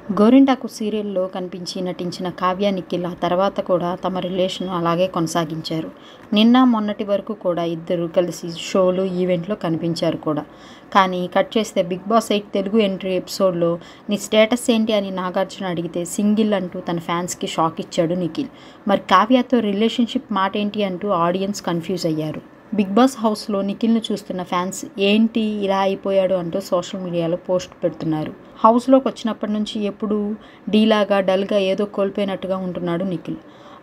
గోరింటాకు సీరియల్లో కనిపించి నటించిన కావ్య నిఖిల్ ఆ తర్వాత కూడా తమ రిలేషన్ అలాగే కొనసాగించారు. నిన్న మొన్నటి వరకు కూడా ఇద్దరు కలిసి షోలు ఈవెంట్లో కనిపించారు కూడా. కానీ కట్ చేస్తే బిగ్ బాస్ 8 తెలుగు ఎంట్రీ ఎపిసోడ్లో నీ స్టేటస్ ఏంటి అని నాగార్జున అడిగితే సింగిల్ అంటూ తన ఫ్యాన్స్కి షాక్ ఇచ్చాడు నిఖిల్. మరి కావ్యతో రిలేషన్షిప్ మాట ఏంటి అంటూ ఆడియన్స్ కన్ఫ్యూజ్ అయ్యారు. బిగ్ బాస్ హౌస్లో నిఖిల్ను చూస్తున్న ఫ్యాన్స్ ఏంటి ఇలా అయిపోయాడు అంటూ సోషల్ మీడియాలో పోస్ట్ పెడుతున్నారు. హౌస్లోకి వచ్చినప్పటి నుంచి ఎప్పుడూ డీలాగా డల్గా ఏదో కోల్పోయినట్టుగా ఉంటున్నాడు నిఖిల్.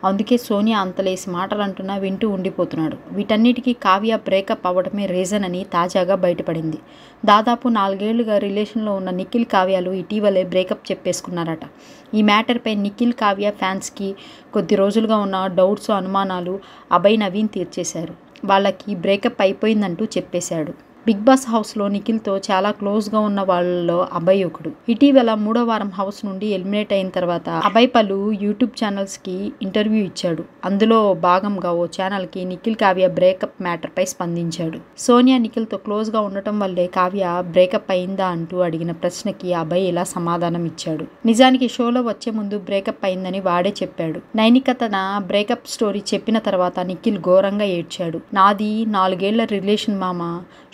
అందుకే సోనియా అంతలేసి మాటలు అంటున్నా వింటూ ఉండిపోతున్నాడు. వీటన్నిటికీ కావ్య బ్రేకప్ అవ్వడమే రీజన్ అని తాజాగా బయటపడింది. దాదాపు 4 ఏళ్లుగా రిలేషన్లో ఉన్న నిఖిల్ కావ్యలు ఇటీవలే బ్రేకప్ చెప్పేసుకున్నారట. ఈ మ్యాటర్పై నిఖిల్ కావ్య ఫ్యాన్స్కి కొద్ది రోజులుగా ఉన్న డౌట్స్ అనుమానాలు అభయ్ నవీన్ తీర్చేశారు. వాళ్ళకి బ్రేకప్ అయిపోయిందంటూ చెప్పేశాడు. బిగ్ బాస్ హౌస్లో నిఖిల్తో చాలా క్లోజ్గా ఉన్న వాళ్ళలో అభయ్ ఒకడు. ఇటీవల 3వ వారం హౌస్ నుండి ఎలిమినేట్ అయిన తర్వాత అభయ్ పలు యూట్యూబ్ ఛానల్స్కి ఇంటర్వ్యూ ఇచ్చాడు. అందులో భాగంగా ఓ ఛానల్కి నిఖిల్ కావ్య బ్రేకప్ మ్యాటర్పై స్పందించాడు. సోనియా నిఖిల్తో క్లోజ్గా ఉండటం వల్లే కావ్య బ్రేకప్ అయిందా అంటూ అడిగిన ప్రశ్నకి అభయ్ ఇలా సమాధానం ఇచ్చాడు. నిజానికి షోలో వచ్చే ముందు బ్రేకప్ అయిందని వాడే చెప్పాడు. నైనిక తన బ్రేకప్ స్టోరీ చెప్పిన తర్వాత నిఖిల్ ఘోరంగా ఏడ్చాడు. నాది 4 ఏళ్ల రిలేషన్ మామ,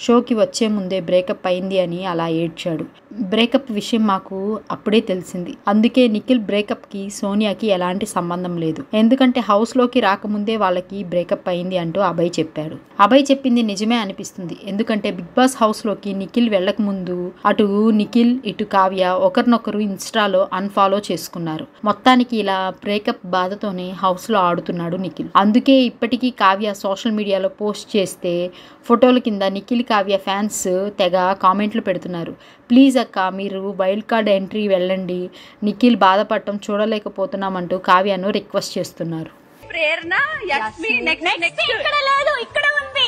షోకి వచ్చే ముందే బ్రేకప్ అయింది అని అలా ఏడ్చాడు. బ్రేకప్ విషయం మాకు అప్పుడే తెలిసింది. అందుకే నిఖిల్ బ్రేకప్కి సోనియాకి ఎలాంటి సంబంధం లేదు. ఎందుకంటే హౌస్లోకి రాకముందే వాళ్ళకి బ్రేకప్ అయింది అంటూ అభయ్ చెప్పాడు. అభయ్ చెప్పింది నిజమే అనిపిస్తుంది. ఎందుకంటే బిగ్ బాస్ హౌస్లోకి నిఖిల్ వెళ్ళకముందు అటు నిఖిల్ ఇటు కావ్య ఒకరినొకరు ఇన్స్టాలో అన్ఫాలో చేసుకున్నారు. మొత్తానికి ఇలా బ్రేకప్ బాధతోనే హౌస్లో ఆడుతున్నాడు నిఖిల్. అందుకే ఇప్పటికీ కావ్య సోషల్ మీడియాలో పోస్ట్ చేస్తే ఫోటోల కింద నిఖిల్ కావ్య ఫ్యాన్స్ తెగ కామెంట్లు పెడుతున్నారు. ప్లీజ్ అక్క, మీరు వైల్డ్ కార్డ్ ఎంట్రీ వెళ్ళండి, నిఖిల్ బాధపడటం చూడలేకపోతున్నామంటూ కావ్యను రిక్వెస్ట్ చేస్తున్నారు. ప్రేరణ యస్మి నెక్స్ట్ ఇక్కడ లేదు, ఇక్కడ ఉంది.